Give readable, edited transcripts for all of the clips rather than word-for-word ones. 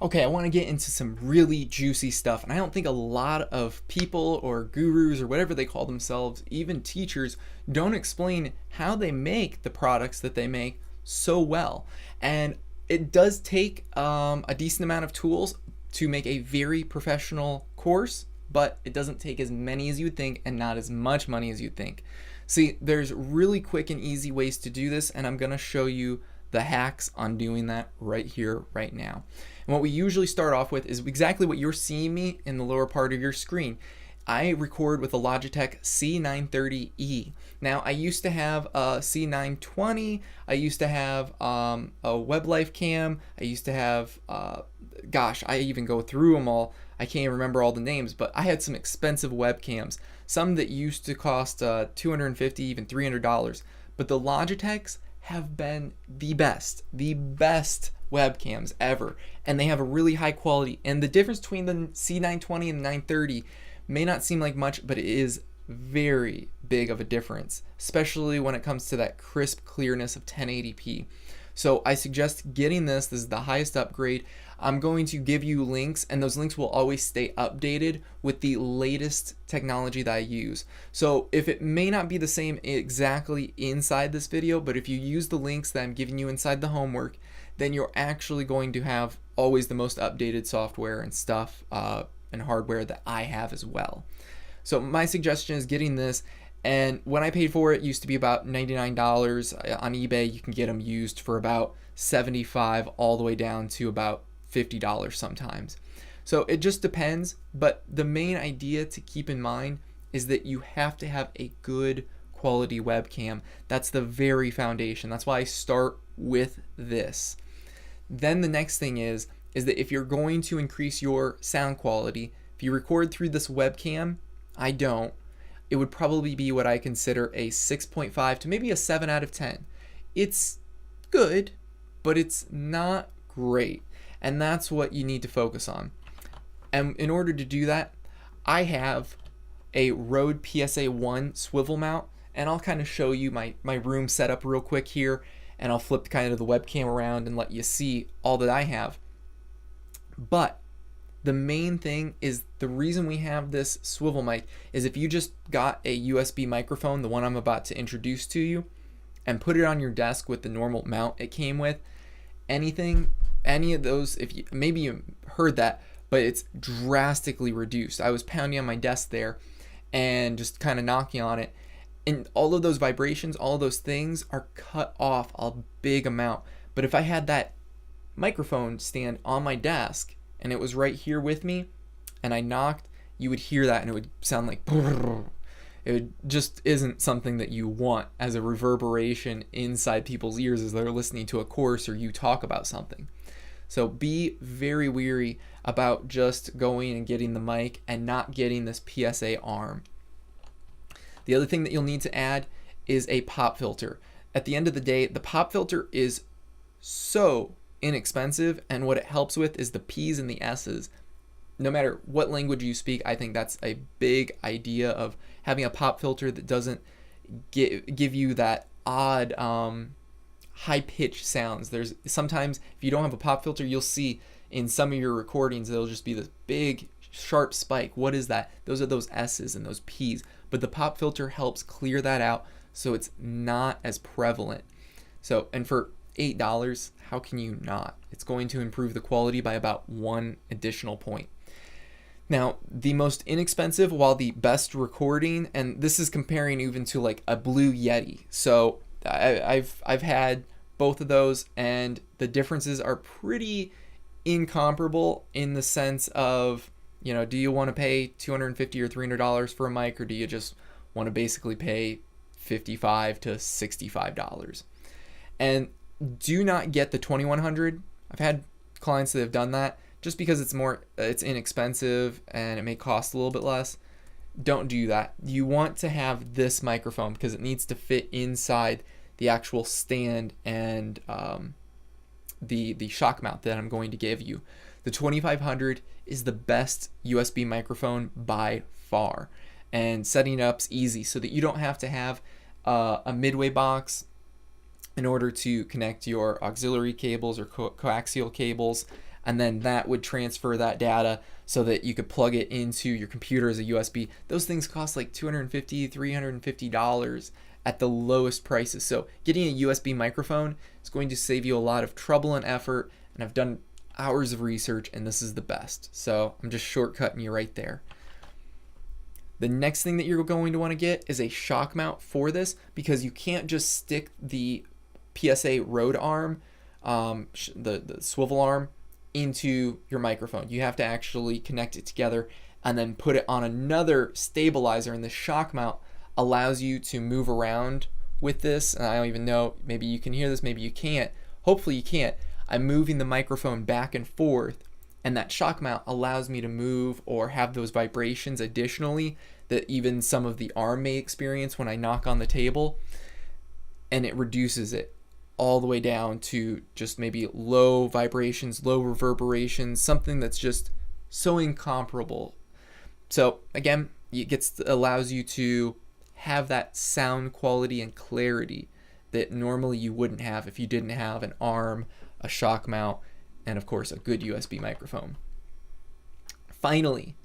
Okay, I want to get into some really juicy stuff, and I don't think a lot of people or gurus or whatever they call themselves, even teachers, don't explain how they make the products that they make so well. And it does take a decent amount of tools to make a very professional course, but it doesn't take as many as you would think and not as much money as you think. See, there's really quick and easy ways to do this, and I'm going to show you the hacks on doing that right here, right now. And what we usually start off with is exactly what you're seeing me in the lower part of your screen. I record with a Logitech C930E. Now, I used to have a C920. I used to have a WebLife cam. I used to have, gosh, I even go through them all. I can't even remember all the names, but I had some expensive webcams. Some that used to cost $250, even $300. But the Logitechs have been the best webcams ever, and they have a really high quality. And the difference between the C920 and the 930 may not seem like much, but it is very big of a difference, especially when it comes to that crisp clearness of 1080p. So I suggest getting this. This is the highest upgrade. I'm going to give you links, and those links will always stay updated with the latest technology that I use. So if it may not be the same exactly inside this video, but if you use the links that I'm giving you inside the homework, then you're actually going to have always the most updated software and stuff and hardware that I have as well. So my suggestion is getting this. And when I paid for it, used to be about $99 on eBay. You can get them used for about $75 all the way down to about $50 sometimes. So it just depends, but the main idea to keep in mind is that you have to have a good quality webcam. That's the very foundation. That's why I start with this. Then the next thing is that if you're going to increase your sound quality, if you record through this webcam, I don't, it would probably be what I consider a 6.5 to maybe a 7 out of 10. It's good, but it's not great. And that's what you need to focus on. And in order to do that, I have a Rode PSA-1 swivel mount, and I'll kind of show you my room setup real quick here, and I'll flip kind of the webcam around and let you see all that I have. But the main thing is, the reason we have this swivel mic is if you just got a USB microphone, the one I'm about to introduce to you, and put it on your desk with the normal mount it came with, any of those, if you maybe you heard that, but it's drastically reduced. I was pounding on my desk there and just kind of knocking on it, and all of those vibrations, all of those things are cut off a big amount. But if I had that microphone stand on my desk and it was right here with me and I knocked, you would hear that and it would sound like brrr. It just isn't something that you want as a reverberation inside people's ears as they're listening to a course or you talk about something. So be very wary about just going and getting the mic and not getting this PSA arm. The other thing that you'll need to add is a pop filter. At the end of the day, the pop filter is so inexpensive, and what it helps with is the P's and the S's. No matter what language you speak, I think that's a big idea of having a pop filter that doesn't give you that odd high-pitched sounds. There's sometimes, if you don't have a pop filter, you'll see in some of your recordings there'll just be this big sharp spike. What is that? Those are those S's and those P's. But the pop filter helps clear that out so it's not as prevalent. So, and for $8, how can you not? It's going to improve the quality by about 1 additional point. Now, the most inexpensive while the best recording, and this is comparing even to like a Blue Yeti. So I've had both of those, and the differences are pretty incomparable in the sense of, you know, do you want to pay $250 or $300 for a mic, or do you just want to basically pay $55 to $65? And do not get the 2100. I've had clients that have done that just because it's inexpensive and it may cost a little bit less. Don't do that. You want to have this microphone because it needs to fit inside the actual stand and the shock mount that I'm going to give you. The 2500 is the best USB microphone by far, and setting it up's easy so that you don't have to have a midway box in order to connect your auxiliary cables or coaxial cables. and then that would transfer that data so that you could plug it into your computer as a USB. Those things cost like $250, $350 at the lowest prices. So getting a USB microphone is going to save you a lot of trouble and effort, and I've done hours of research, and this is the best. So I'm just shortcutting you right there. The next thing that you're going to want to get is a shock mount for this, because you can't just stick the PSA Rode arm, the swivel arm, into your microphone. You have to actually connect it together and then put it on another stabilizer, and the shock mount allows you to move around with this. And I don't even know, maybe you can hear this, maybe you can't. Hopefully you can't. I'm moving the microphone back and forth, and that shock mount allows me to move or have those vibrations additionally that even some of the arm may experience when I knock on the table, and it reduces it all the way down to just maybe low vibrations, low reverberations, something that's just so incomparable. So again, allows you to have that sound quality and clarity that normally you wouldn't have if you didn't have an arm, a shock mount, and of course a good USB microphone. Finally,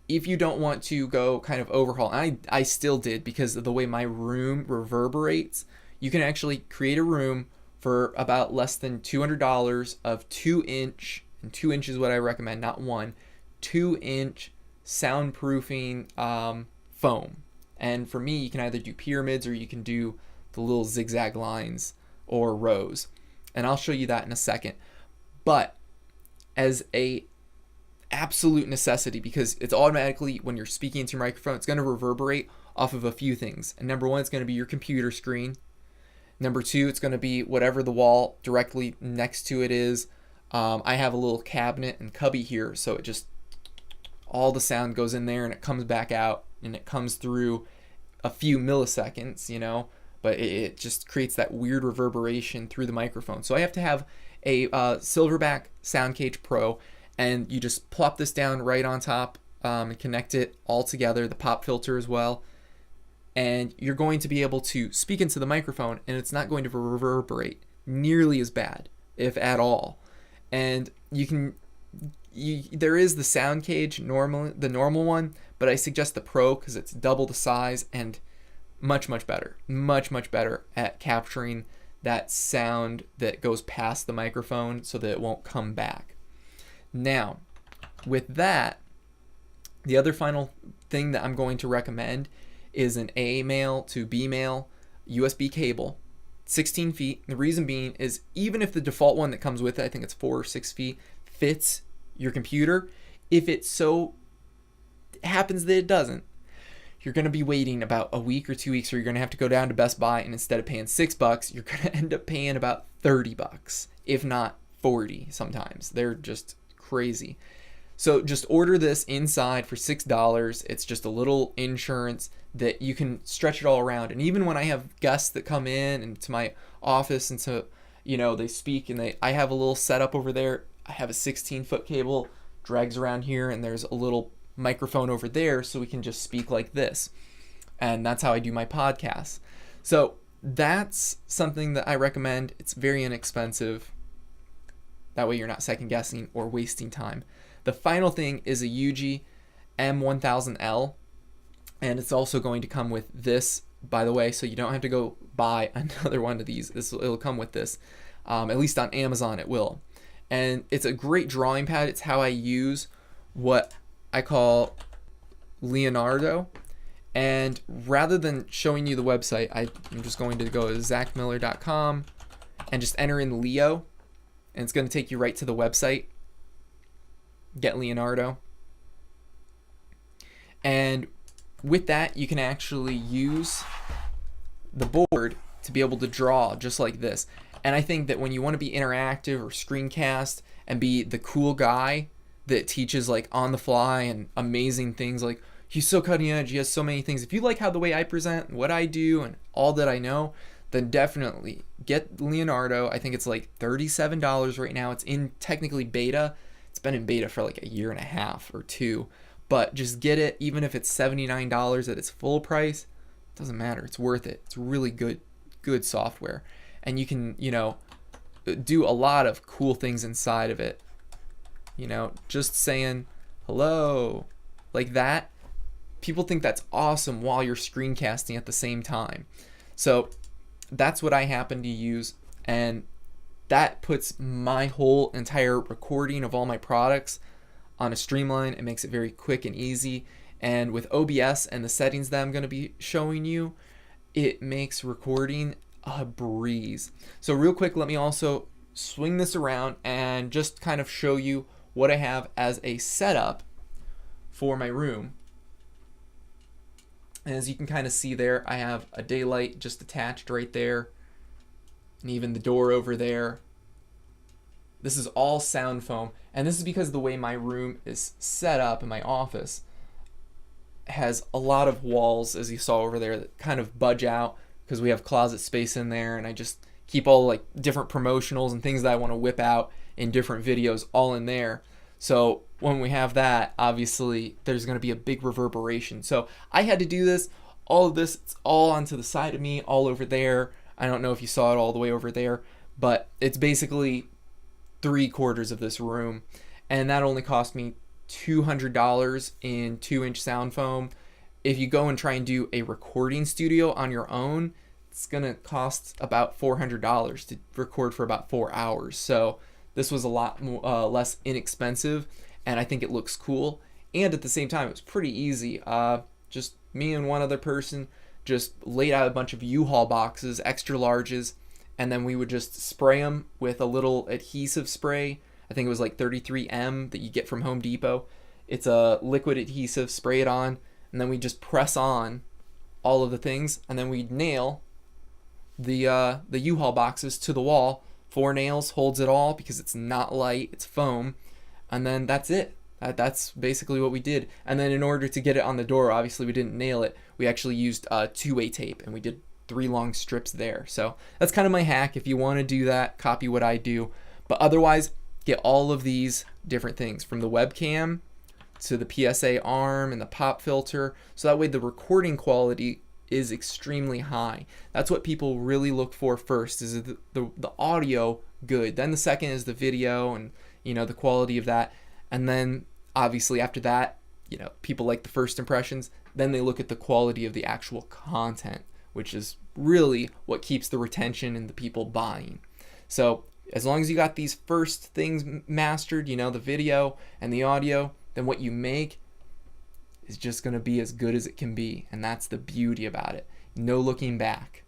if you don't want to go kind of overhaul, I still did because of the way my room reverberates, you can actually create a room for about less than $200 of 2-inch, and 2 inches is what I recommend, not 1, 2-inch soundproofing foam. And for me, you can either do pyramids or you can do the little zigzag lines or rows. And I'll show you that in a second. But as a absolute necessity, because it's automatically, when you're speaking into your microphone, it's going to reverberate off of a few things. And number one, it's going to be your computer screen. Number two, it's going to be whatever the wall directly next to it is. I have a little cabinet and cubby here, so it just, all the sound goes in there and it comes back out, and it comes through a few milliseconds, you know, but it just creates that weird reverberation through the microphone. So I have to have a Silverback Soundcage Pro, and you just plop this down right on top and connect it all together, the pop filter as well. And you're going to be able to speak into the microphone, and it's not going to reverberate nearly as bad, if at all. And there is the Soundcage the normal one, but I suggest the Pro because it's double the size and much better at capturing that sound that goes past the microphone so that it won't come back. Now, with that, the other final thing that I'm going to recommend is an A male to B male USB cable, 16 feet. The reason being is, even if the default one that comes with it, I think it's 4 or 6 feet, fits your computer, if it so happens that it doesn't, you're going to be waiting about a week or 2 weeks, or you're going to have to go down to Best Buy, and instead of paying $6, you're going to end up paying about $30, if not 40 sometimes. They're just crazy. So just order this inside for $6. It's just a little insurance that you can stretch it all around. And even when I have guests that come in and to my office, and so, you know, they speak, and I have a little setup over there. I have a 16-foot cable, drags around here, and there's a little microphone over there, so we can just speak like this. And that's how I do my podcasts. So that's something that I recommend. It's very inexpensive. That way you're not second guessing or wasting time. The final thing is a UG M1000L, and it's also going to come with this, by the way, so you don't have to go buy another one of these. It'll come with this. At least on Amazon it will. And it's a great drawing pad. It's how I use what I call Leonardo. And rather than showing you the website, I'm just going to go to zachmiller.com and just enter in Leo, and it's going to take you right to the website. Get Leonardo. And with that, you can actually use the board to be able to draw just like this. And I think that when you want to be interactive or screencast and be the cool guy that teaches like on the fly and amazing things, like he's so cutting edge, he has so many things. If you like how the way I present, what I do, and all that I know, then definitely get Leonardo. I think it's like $37 right now. It's in technically beta. It's been in beta for like a year and a half or 2, but just get it. Even if it's $79 at its full price, it doesn't matter. It's worth it. It's really good software, and you can, you know, do a lot of cool things inside of it. just saying hello like that, people think that's awesome while you're screencasting at the same time. So that's what I happen to use, and that puts my whole entire recording of all my products on a streamline. It makes it very quick and easy. And with OBS and the settings that I'm going to be showing you, it makes recording a breeze. So real quick, let me also swing this around and just kind of show you what I have as a setup for my room. And as you can kind of see there, I have a daylight just attached right there, and even the door over there. This is all sound foam, and this is because the way my room is set up in my office has a lot of walls, as you saw over there, that kind of budge out because we have closet space in there, and I just keep all like different promotionals and things that I want to whip out in different videos all in there. So when we have that, obviously there's going to be a big reverberation. So I had to do this. All of this, it's all onto the side of me, all over there. I don't know if you saw it all the way over there, but it's basically 3/4 of this room, and that only cost me $200 in 2-inch sound foam. If you go and try and do a recording studio on your own, it's gonna cost about $400 to record for about 4 hours. So this was a lot more, less inexpensive, and I think it looks cool. And at the same time, it was pretty easy. Just me and one other person just laid out a bunch of U-Haul boxes, extra larges, and then we would just spray them with a little adhesive spray. I think it was like 33M that you get from Home Depot. It's a liquid adhesive, spray it on, and then we just press on all of the things, and then we nail the U-Haul boxes to the wall. 4 nails holds it all because it's not light, it's foam, and then that's it. That's basically what we did. And then in order to get it on the door, obviously we didn't nail it. We actually used 2-way tape, and we did 3 long strips there. So that's kind of my hack. If you want to do that, copy what I do. But otherwise, get all of these different things, from the webcam to the PSA arm and the pop filter, so that way the recording quality is extremely high. That's what people really look for first, is the audio good. Then the second is the video and the quality of that. And then obviously after that, people like the first impressions. Then they look at the quality of the actual content, which is really what keeps the retention and the people buying. So as long as you got these first things mastered, the video and the audio, then what you make is just going to be as good as it can be. And that's the beauty about it. No looking back.